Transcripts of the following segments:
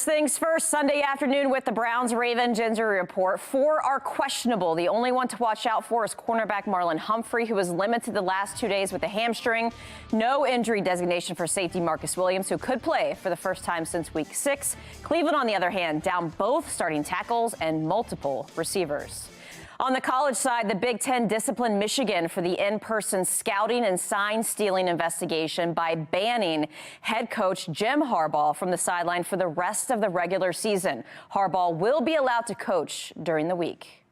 Things first, Sunday afternoon with the Browns-Ravens injury report. 4 are questionable. The only one to watch out for is cornerback Marlon Humphrey, who was limited the last 2 days with a hamstring. No injury designation for safety Marcus Williams, who could play for the first time since week 6. Cleveland, on the other hand, down both starting tackles and multiple receivers. On the college side, the Big Ten disciplined Michigan for the in-person scouting and sign-stealing investigation by banning head coach Jim Harbaugh from the sideline for the rest of the regular season. Harbaugh will be allowed to coach during the week.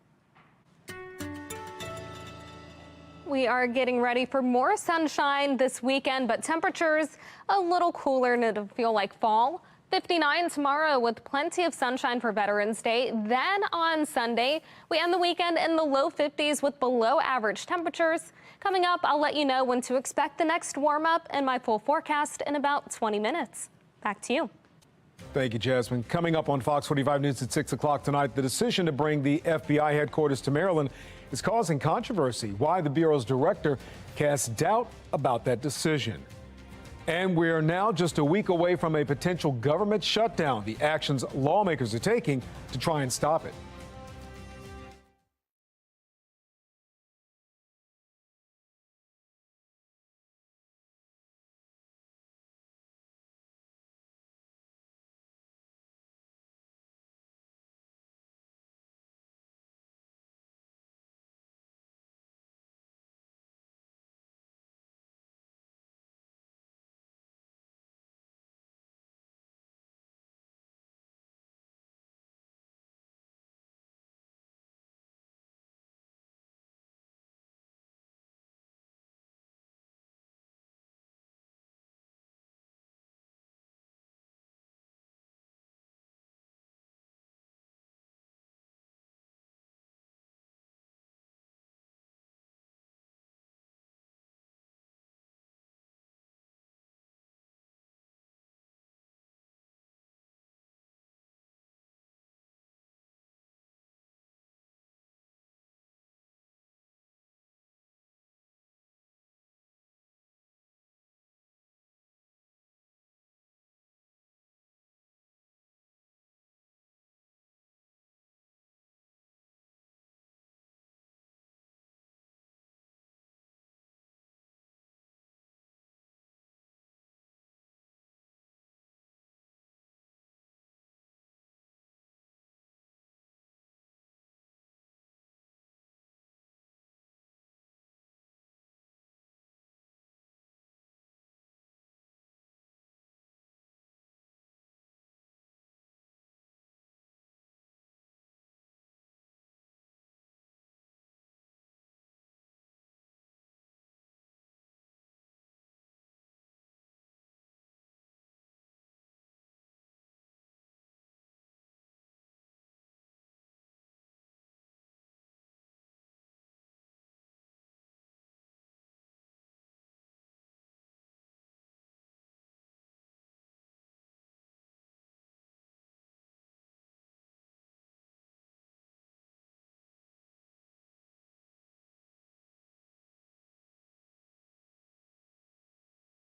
We are getting ready for more sunshine this weekend, but temperatures a little cooler and it'll feel like fall. 59 tomorrow with plenty of sunshine for Veterans Day. Then on Sunday, we end the weekend in the low 50s with below average temperatures. Coming up, I'll let you know when to expect the next warm up and my full forecast in about 20 minutes. Back to you. Thank you, Jasmine. Coming up on Fox 45 News at 6 o'clock tonight, the decision to bring the FBI headquarters to Maryland is causing controversy. Why the Bureau's director casts doubt about that decision. And we're now just a week away from a potential government shutdown, the actions lawmakers are taking to try and stop it.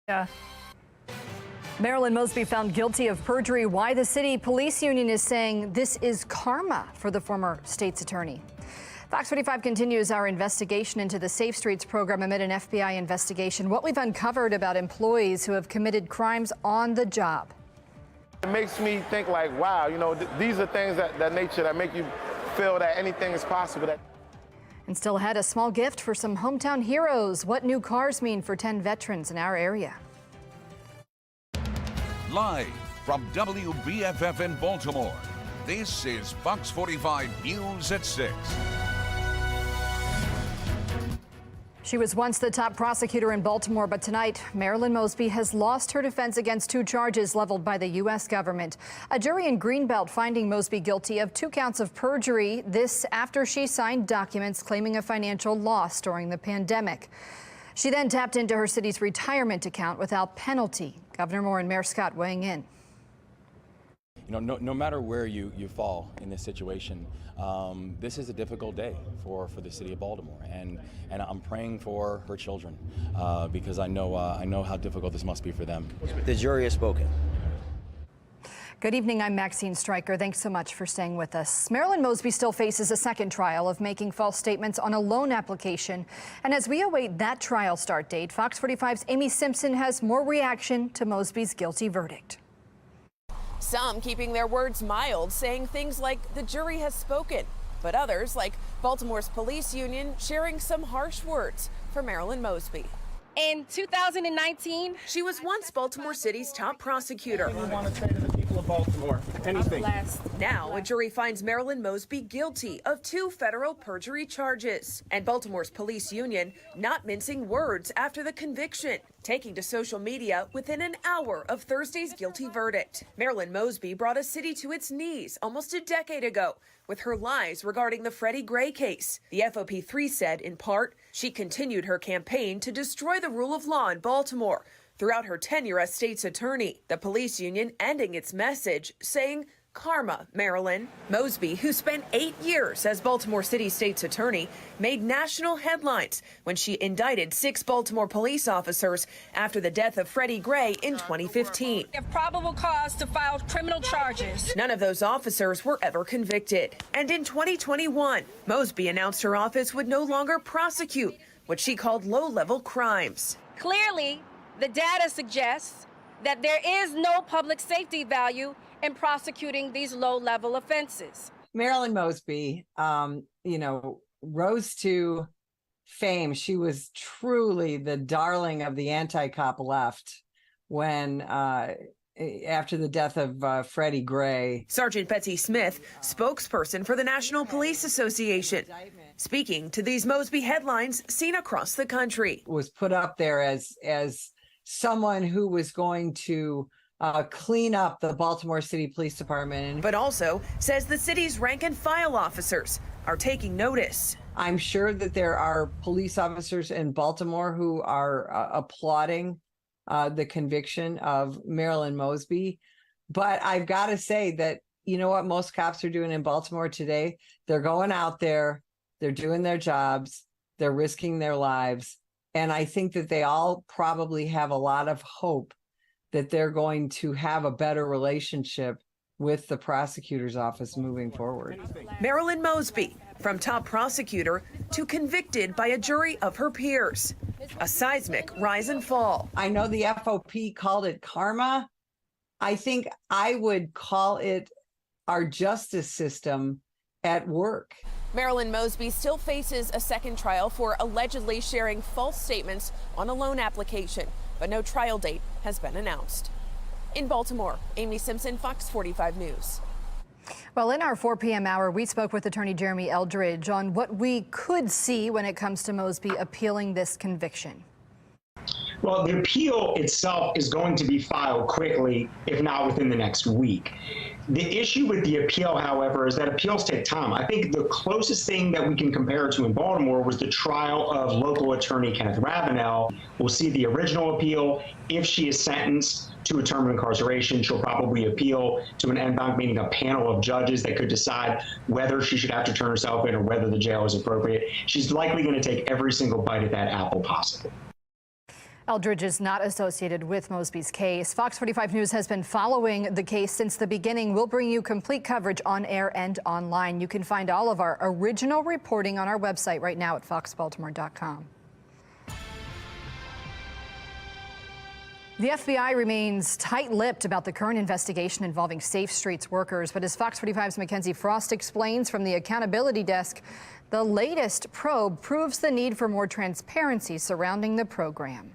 Yeah. Marilyn Mosby found guilty of perjury. Why the city police union is saying this is karma for the former state's attorney. Fox 45 continues our investigation into the Safe Streets program amid an FBI investigation. What we've uncovered about employees who have committed crimes on the job. It makes me think like, wow, you know, these are things that nature that make you feel that anything is possible. And still ahead, a small gift for some hometown heroes. What new cars mean for 10 veterans in our area. Live from WBFF in Baltimore, this is Fox 45 News at 6. She was once the top prosecutor in Baltimore, but tonight, Marilyn Mosby has lost her defense against 2 charges leveled by the U.S. government. A jury in Greenbelt finding Mosby guilty of 2 counts of perjury. This after she signed documents claiming a financial loss during the pandemic. She then tapped into her city's retirement account without penalty. Governor Moore and Mayor Scott weighing in. You know, no matter where you fall in this situation, this is a difficult day for the city of Baltimore, and I'm praying for her children because I know how difficult this must be for them. The jury has spoken. Good evening, I'm Maxine Stryker. Thanks so much for staying with us. Marilyn Mosby still faces a second trial of making false statements on a loan application. And as we await that trial start date, Fox 45's Amy Simpson has more reaction to Mosby's guilty verdict. Some keeping their words mild, saying things like the jury has spoken. But others, like Baltimore's police union, sharing some harsh words for Marilyn Mosby. In 2019, she was once Baltimore City's top prosecutor. We want to say to the people of Baltimore, anything. Now, a jury finds Marilyn Mosby guilty of 2 federal perjury charges. And Baltimore's police union not mincing words after the conviction, taking to social media within an hour of Thursday's guilty verdict. Marilyn Mosby brought a city to its knees almost a decade ago with her lies regarding the Freddie Gray case. The FOP3 said, in part, she continued her campaign to destroy the rule of law in Baltimore throughout her tenure as state's attorney. The police union ending its message, saying, "Karma, Marilyn." Mosby, who spent 8 years as Baltimore City state's attorney, made national headlines when she indicted 6 Baltimore police officers after the death of Freddie Gray in 2015. have probable cause to file criminal charges. None of those officers were ever convicted. And in 2021, Mosby announced her office would no longer prosecute what she called low-level crimes. Clearly, the data suggests that there is no public safety value in prosecuting these low-level offenses. Marilyn Mosby, rose to fame. She was truly the darling of the anti-cop left when, after the death of Freddie Gray. Sergeant Betsy Smith, spokesperson for the National Police Association, speaking to these Mosby headlines seen across the country. Was put up there as someone who was going to clean up the Baltimore City Police Department. But also says the city's rank and file officers are taking notice. I'm sure that there are police officers in Baltimore who are applauding the conviction of Marilyn Mosby. But I've got to say that, you know what most cops are doing in Baltimore today? They're going out there, they're doing their jobs, they're risking their lives. And I think that they all probably have a lot of hope that they're going to have a better relationship with the prosecutor's office moving forward. Marilyn Mosby, from top prosecutor to convicted by a jury of her peers. A seismic rise and fall. I know the FOP called it karma. I think I would call it our justice system at work. Marilyn Mosby still faces a second trial for allegedly sharing false statements on a loan application, but no trial date has been announced. In Baltimore, Amy Simpson, Fox 45 News. Well, in our 4 p.m. hour, we spoke with attorney Jeremy Eldridge on what we could see when it comes to Mosby appealing this conviction. Well, the appeal itself is going to be filed quickly, if not within the next week. The issue with the appeal, however, is that appeals take time. I think the closest thing that we can compare it to in Baltimore was the trial of local attorney Kenneth Ravenel. We'll see the original appeal. If she is sentenced to a term of incarceration, she'll probably appeal to an en banc, meaning a panel of judges that could decide whether she should have to turn herself in or whether the jail is appropriate. She's likely going to take every single bite at that apple possible. Eldridge is not associated with Mosby's case. Fox 45 News has been following the case since the beginning. We'll bring you complete coverage on air and online. You can find all of our original reporting on our website right now at foxbaltimore.com. The FBI remains tight-lipped about the current investigation involving Safe Streets workers. But as Fox 45's Mackenzie Frost explains from the accountability desk, the latest probe proves the need for more transparency surrounding the program.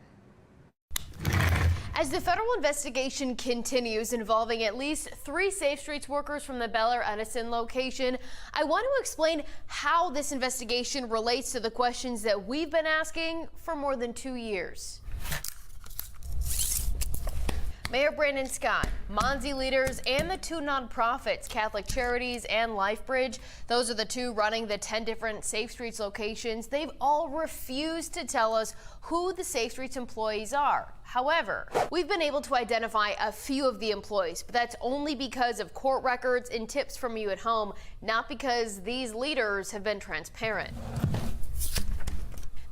As the federal investigation continues involving at least 3 Safe Streets workers from the Bel Air Edison location, I want to explain how this investigation relates to the questions that we've been asking for more than 2 years. Mayor Brandon Scott, Monzi leaders, and the 2 nonprofits, Catholic Charities and LifeBridge, those are the 2 running the 10 different Safe Streets locations. They've all refused to tell us who the Safe Streets employees are. However, we've been able to identify a few of the employees, but that's only because of court records and tips from you at home, not because these leaders have been transparent.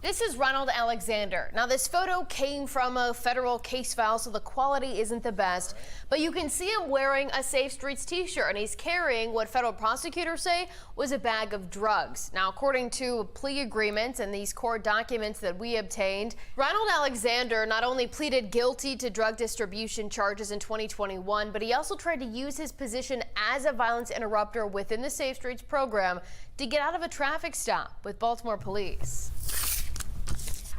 This is Ronald Alexander. Now, this photo came from a federal case file, so the quality isn't the best, but you can see him wearing a Safe Streets t-shirt, and he's carrying what federal prosecutors say was a bag of drugs. Now, according to plea agreements and these court documents that we obtained, Ronald Alexander not only pleaded guilty to drug distribution charges in 2021, but he also tried to use his position as a violence interrupter within the Safe Streets program to get out of a traffic stop with Baltimore police.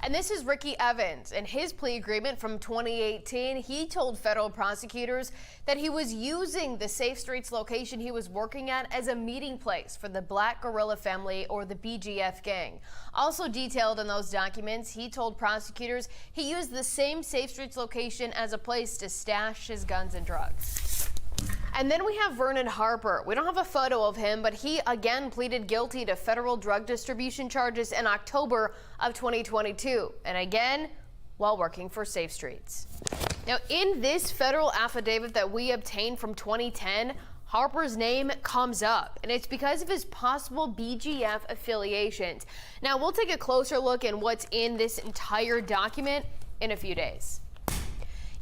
And this is Ricky Evans. In his plea agreement from 2018, he told federal prosecutors that he was using the Safe Streets location he was working at as a meeting place for the Black Guerrilla family, or the BGF gang. Also detailed in those documents, he told prosecutors he used the same Safe Streets location as a place to stash his guns and drugs. And then we have Vernon Harper. We don't have a photo of him, but he again pleaded guilty to federal drug distribution charges in October of 2022. And again, while working for Safe Streets. Now, in this federal affidavit that we obtained from 2010, Harper's name comes up, and it's because of his possible BGF affiliations. Now, we'll take a closer look at what's in this entire document in a few days.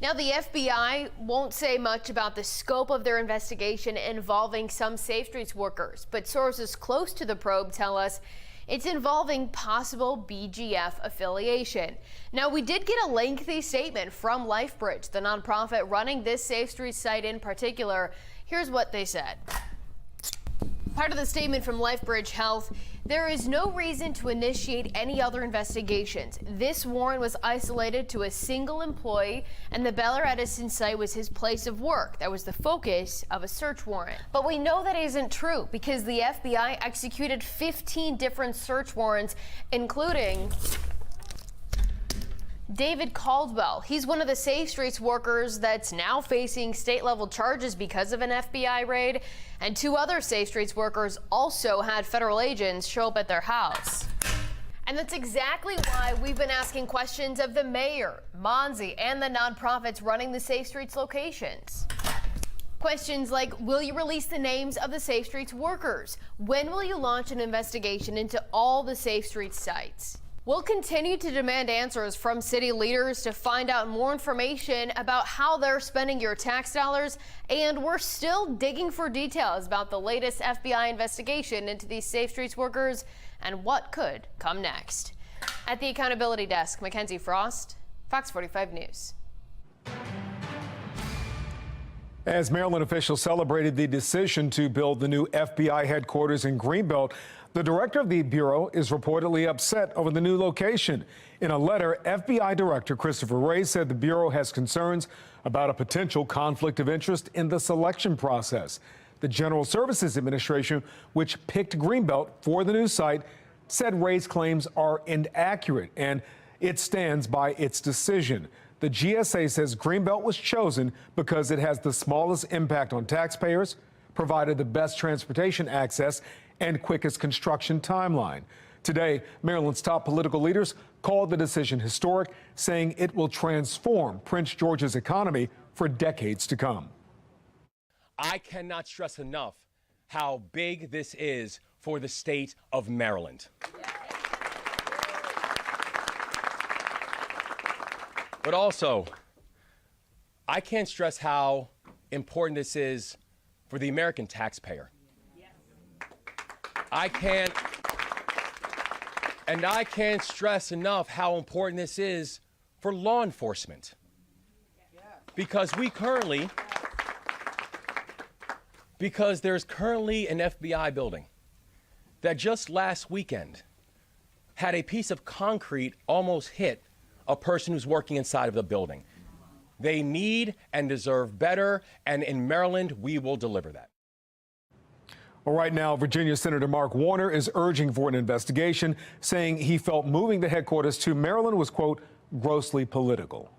Now, the FBI won't say much about the scope of their investigation involving some Safe Streets workers, but sources close to the probe tell us it's involving possible BGF affiliation. Now, we did get a lengthy statement from LifeBridge, the nonprofit running this Safe Streets site in particular. Here's what they said. Part of the statement from LifeBridge Health: there is no reason to initiate any other investigations. This warrant was isolated to a single employee, and the Bel Air Edison site was his place of work. That was the focus of a search warrant. But we know that isn't true because the FBI executed 15 different search warrants, including David Caldwell. He's one of the Safe Streets workers that's now facing state-level charges because of an FBI raid. And 2 other Safe Streets workers also had federal agents show up at their house. And that's exactly why we've been asking questions of the mayor, Mosby, and the nonprofits running the Safe Streets locations. Questions like, will you release the names of the Safe Streets workers? When will you launch an investigation into all the Safe Streets sites? We'll continue to demand answers from city leaders to find out more information about how they're spending your tax dollars, and we're still digging for details about the latest FBI investigation into these Safe Streets workers and what could come next. At the Accountability Desk, Mackenzie Frost, Fox 45 News. As Maryland officials celebrated the decision to build the new FBI headquarters in Greenbelt, the director of the Bureau is reportedly upset over the new location. In a letter, FBI Director Christopher Wray said the Bureau has concerns about a potential conflict of interest in the selection process. The General Services Administration, which picked Greenbelt for the new site, said Wray's claims are inaccurate and it stands by its decision. The GSA says Greenbelt was chosen because it has the smallest impact on taxpayers, provided the best transportation access, and quickest construction timeline. Today, Maryland's top political leaders called the decision historic, saying it will transform Prince George's economy for decades to come. I cannot stress enough how big this is for the state of Maryland. But also, I can't stress how important this is for the American taxpayer. I can't stress enough how important this is for law enforcement. Because there's currently an FBI building that just last weekend had a piece of concrete almost hit a person who's working inside of the building. They need and deserve better, and in Maryland, we will deliver that. Well, right now, Virginia Senator Mark Warner is urging for an investigation, saying he felt moving the headquarters to Maryland was, quote, grossly political.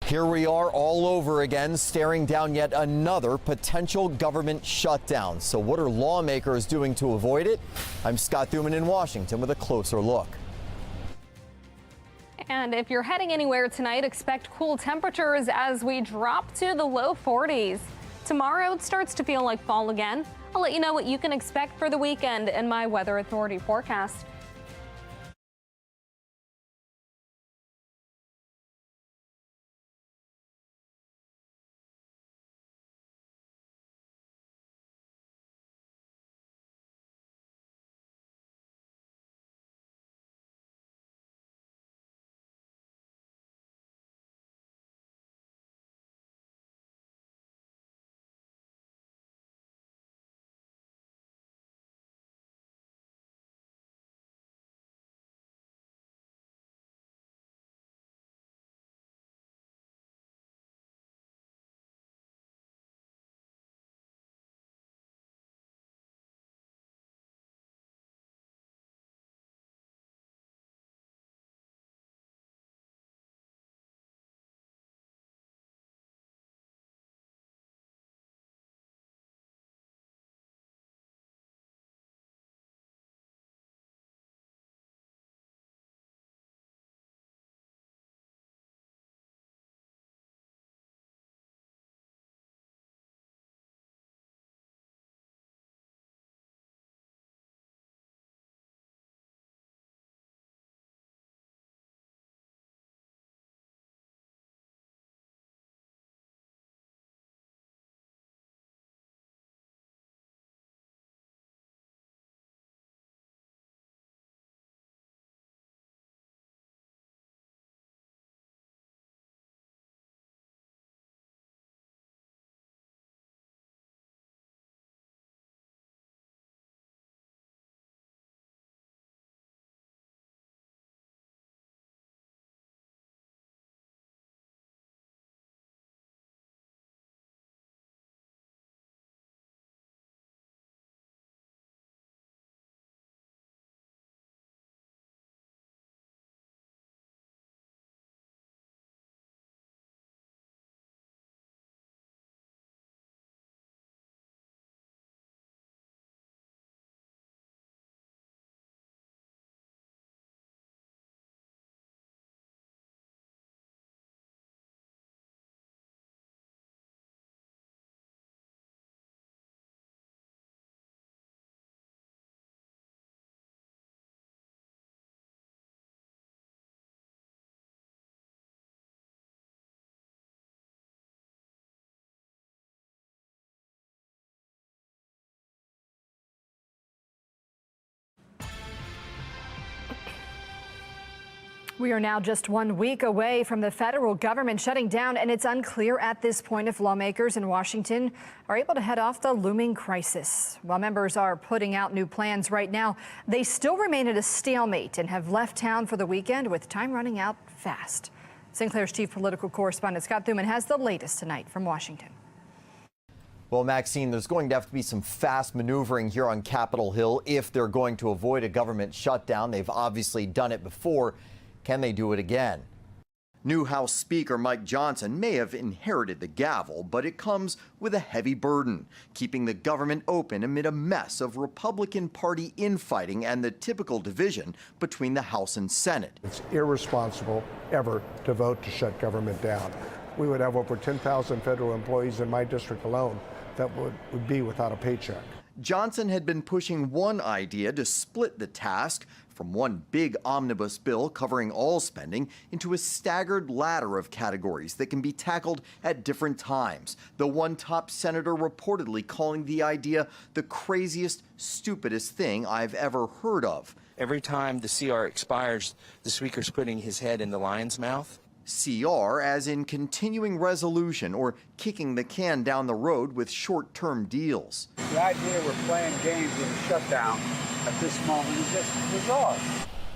Here we are all over again, staring down yet another potential government shutdown. So what are lawmakers doing to avoid it? I'm Scott Thuman in Washington with a closer look. And if you're heading anywhere tonight, expect cool temperatures as we drop to the low 40s. Tomorrow, it starts to feel like fall again. I'll let you know what you can expect for the weekend in my Weather Authority forecast. We are now just 1 week away from the federal government shutting down, and it's unclear at this point if lawmakers in Washington are able to head off the looming crisis. While members are putting out new plans right now, they still remain at a stalemate and have left town for the weekend with time running out fast. Sinclair's chief political correspondent Scott Thuman has the latest tonight from Washington. Well, Maxine, there's going to have to be some fast maneuvering here on Capitol Hill if they're going to avoid a government shutdown. They've obviously done it before. Can they do it again? New House Speaker Mike Johnson may have inherited the gavel, but it comes with a heavy burden, keeping the government open amid a mess of Republican Party infighting and the typical division between the House and Senate. It's irresponsible ever to vote to shut government down. We would have over 10,000 federal employees in my district alone that would be without a paycheck. Johnson had been pushing one idea to split the task from one big omnibus bill covering all spending into a staggered ladder of categories that can be tackled at different times. The one top senator reportedly calling the idea the craziest, stupidest thing I've ever heard of. Every time the CR expires, the speaker's putting his head in the lion's mouth. CR as in continuing resolution or kicking the can down the road with short-term deals. The idea we're playing games with a shutdown at this moment is just bizarre.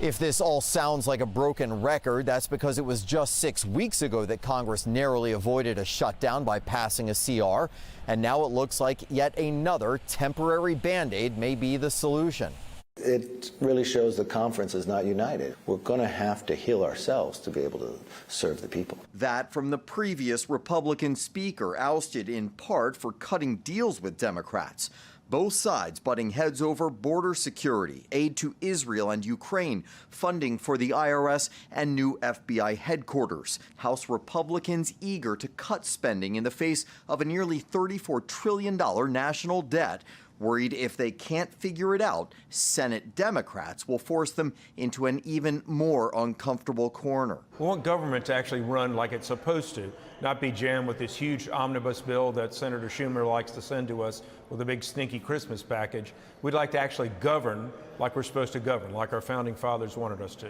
If this all sounds like a broken record, that's because it was just 6 weeks ago that Congress narrowly avoided a shutdown by passing a CR, and now it looks like yet another temporary Band-Aid may be the solution. It really shows the conference is not united. We're going to have to heal ourselves to be able to serve the people. That from the previous Republican speaker, ousted in part for cutting deals with Democrats. Both sides butting heads over border security, aid to Israel and Ukraine, funding for the IRS, and new FBI headquarters. House Republicans eager to cut spending in the face of a nearly $34 trillion national debt. Worried if they can't figure it out, Senate Democrats will force them into an even more uncomfortable corner. We want government to actually run like it's supposed to, not be jammed with this huge omnibus bill that Senator Schumer likes to send to us with a big stinky Christmas package. We'd like to actually govern like we're supposed to govern, like our founding fathers wanted us to.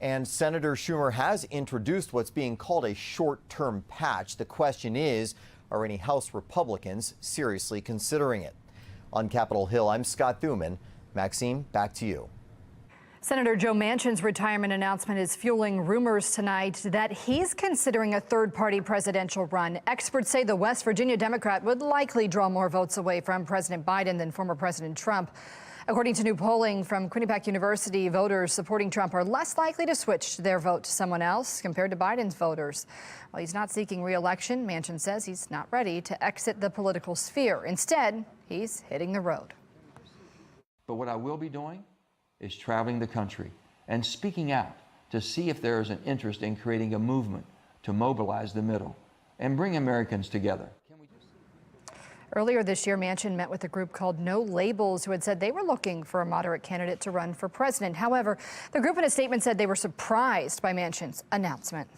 And Senator Schumer has introduced what's being called a short-term patch. The question is, are any House Republicans seriously considering it? On Capitol Hill, I'm Scott Thuman. Maxine, back to you. Senator Joe Manchin's retirement announcement is fueling rumors tonight that he's considering a third-party presidential run. Experts say the West Virginia Democrat would likely draw more votes away from President Biden than former President Trump. According to new polling from Quinnipiac University, voters supporting Trump are less likely to switch their vote to someone else compared to Biden's voters. While he's not seeking re-election, Manchin says he's not ready to exit the political sphere. Instead, he's hitting the road. But what I will be doing is traveling the country and speaking out to see if there is an interest in creating a movement to mobilize the middle and bring Americans together. Earlier this year, Manchin met with a group called No Labels, who had said they were looking for a moderate candidate to run for president. However, the group in a statement said they were surprised by Manchin's announcement.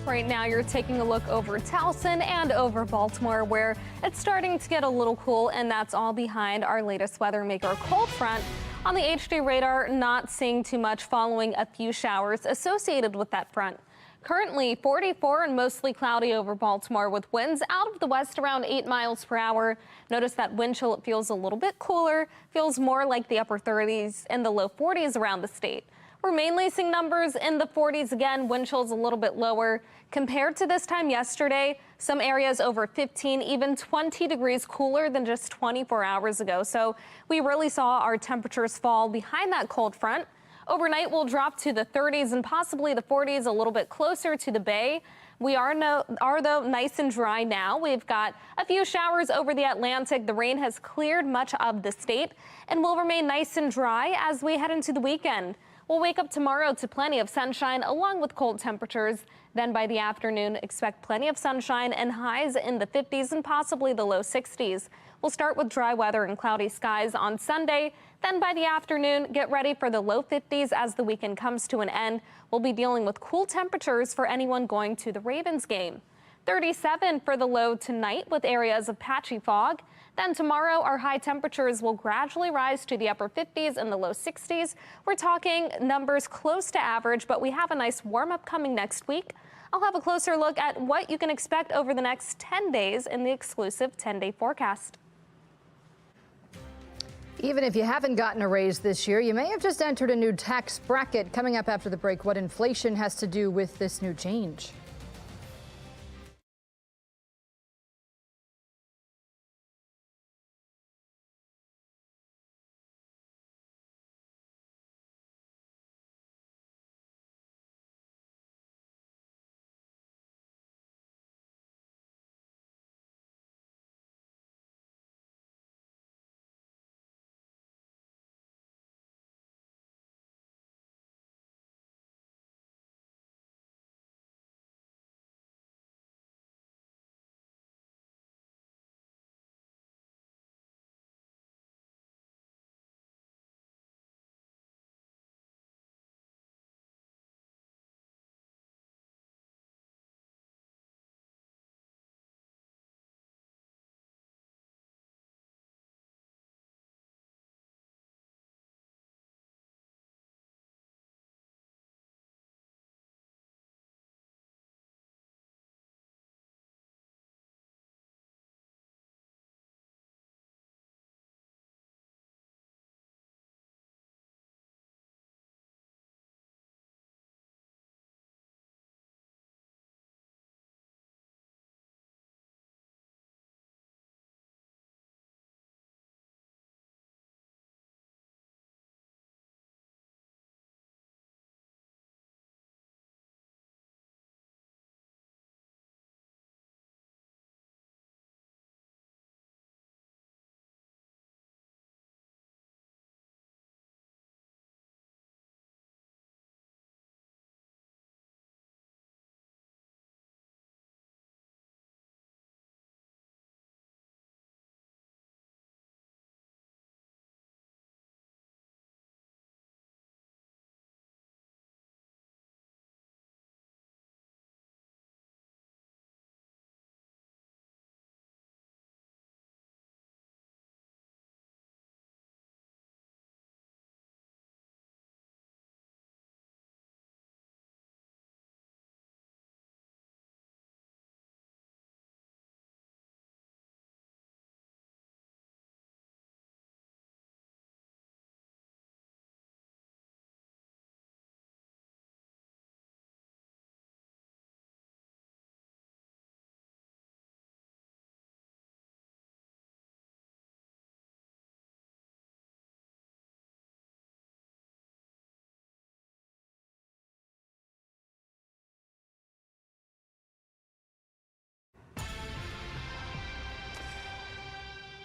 Right now, you're taking a look over Towson and over Baltimore, where it's starting to get a little cool, and that's all behind our latest weather maker, cold front. On the HD radar, not seeing too much following a few showers associated with that front. Currently 44 and mostly cloudy over Baltimore with winds out of the west around 8 miles per hour. Notice that wind chill, it feels a little bit cooler, feels more like the upper 30s and the low 40s around the state. We're mainly seeing numbers in the 40s again, wind chill's a little bit lower. Compared to this time yesterday, some areas over 15, even 20 degrees cooler than just 24 hours ago. So we really saw our temperatures fall behind that cold front. Overnight, we'll drop to the 30s and possibly the 40s, a little bit closer to the bay. We are though nice and dry now. We've got a few showers over the Atlantic. The rain has cleared much of the state and will remain nice and dry as we head into the weekend. We'll wake up tomorrow to plenty of sunshine along with cold temperatures. Then by the afternoon, expect plenty of sunshine and highs in the 50s and possibly the low 60s. We'll start with dry weather and cloudy skies on Sunday. Then by the afternoon, get ready for the low 50s as the weekend comes to an end. We'll be dealing with cool temperatures for anyone going to the Ravens game. 37 for the low tonight with areas of patchy fog. Then tomorrow, our high temperatures will gradually rise to the upper 50s and the low 60s. We're talking numbers close to average, but we have a nice warm up coming next week. I'll have a closer look at what you can expect over the next 10 days in the exclusive 10-day forecast. Even if you haven't gotten a raise this year, you may have just entered a new tax bracket. Coming up after the break, what inflation has to do with this new change.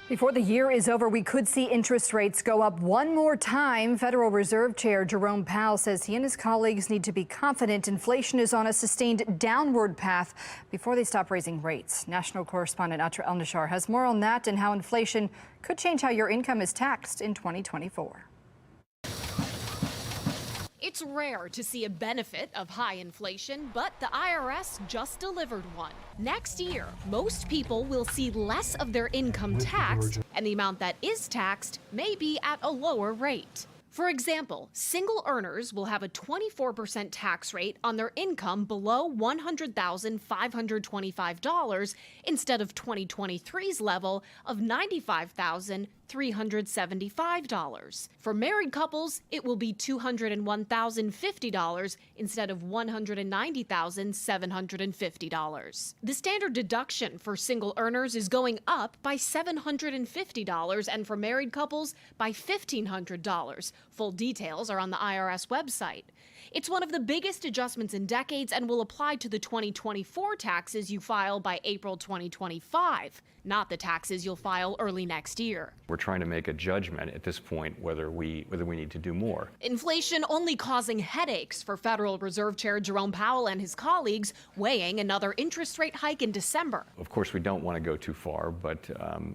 Before the year is over, we could see interest rates go up one more time. Federal Reserve Chair Jerome Powell says he and his colleagues need to be confident inflation is on a sustained downward path before they stop raising rates. National correspondent Atra El-Nashar has more on that and how inflation could change how your income is taxed in 2024. It's rare to see a benefit of high inflation, but the IRS just delivered one. Next year, most people will see less of their income taxed, and the amount that is taxed may be at a lower rate. For example, single earners will have a 24% tax rate on their income below $100,525 instead of 2023's level of $95,375. For married couples, it will be $201,050 instead of $190,750. The standard deduction for single earners is going up by $750 and for married couples by $1,500. Full details are on the IRS website. It's one of the biggest adjustments in decades and will apply to the 2024 taxes you file by April 2025, not the taxes you'll file early next year. We're trying to make a judgment at this point whether we need to do more. Inflation only causing headaches for Federal Reserve Chair Jerome Powell and his colleagues, weighing another interest rate hike in December. Of course, we don't want to go too far, but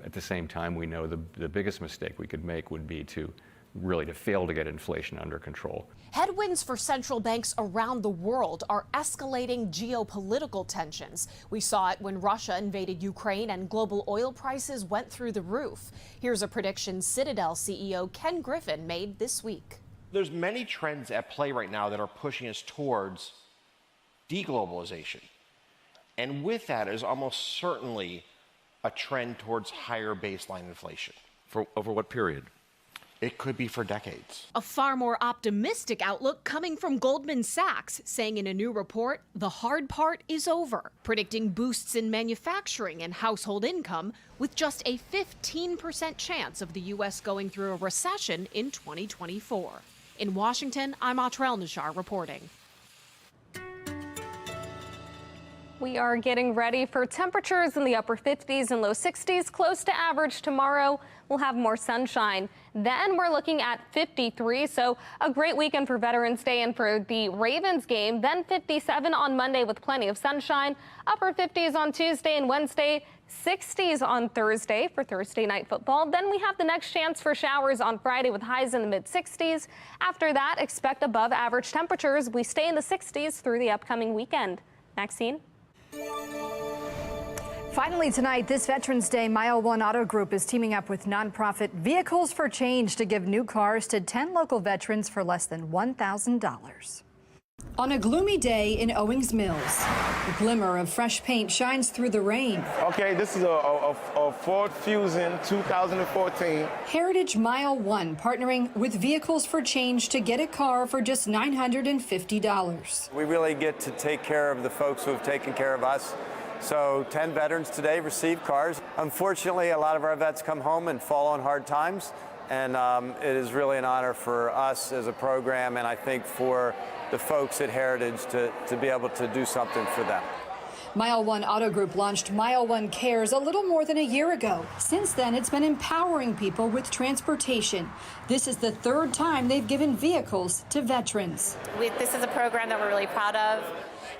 at the same time, we know the biggest mistake we could make would be to really to fail to get inflation under control. Headwinds for central banks around the world are escalating geopolitical tensions. We saw it when Russia invaded Ukraine and global oil prices went through the roof. Here's a prediction Citadel CEO Ken Griffin made this week. There's many trends at play right now that are pushing us towards deglobalization. And with that is almost certainly a trend towards higher baseline inflation. For over what period? It could be for decades. A far more optimistic outlook coming from Goldman Sachs, saying in a new report, the hard part is over, predicting boosts in manufacturing and household income with just a 15% chance of the U.S. going through a recession in 2024. In Washington, I'm Atrell Nashar reporting. We are getting ready for temperatures in the upper 50s and low 60s, close to average tomorrow. We'll have more sunshine. Then we're looking at 53, so a great weekend for Veterans Day and for the Ravens game. Then 57 on Monday with plenty of sunshine. Upper 50s on Tuesday and Wednesday. 60s on Thursday for Thursday night football. Then we have the next chance for showers on Friday with highs in the mid-60s. After that, expect above average temperatures. We stay in the 60s through the upcoming weekend. Maxine? Finally tonight, this Veterans Day, Mile One Auto Group is teaming up with nonprofit Vehicles for Change to give new cars to 10 local veterans for less than $1,000. On a gloomy day in Owings Mills, a glimmer of fresh paint shines through the rain. Okay, this is a Ford Fusion 2014. Heritage Mile One partnering with Vehicles for Change to get a car for just $950. We really get to take care of the folks who have taken care of us. So 10 veterans today received cars. Unfortunately, a lot of our vets come home and fall on hard times. And it is really an honor for us as a program, and I think for the folks at Heritage to be able to do something for them. Mile One Auto Group launched Mile One Cares a little more than a year ago. Since then, it's been empowering people with transportation. This is the third time they've given vehicles to veterans. This is a program that we're really proud of.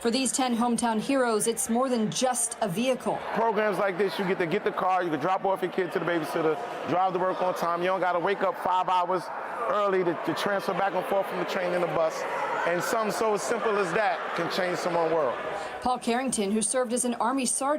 For these 10 hometown heroes, it's more than just a vehicle. Programs like this, you get to get the car, you can drop off your kid to the babysitter, drive to work on time. You don't got to wake up 5 hours early to transfer back and forth from the train and the bus. And something so simple as that can change someone's world. Paul Carrington, who served as an Army sergeant,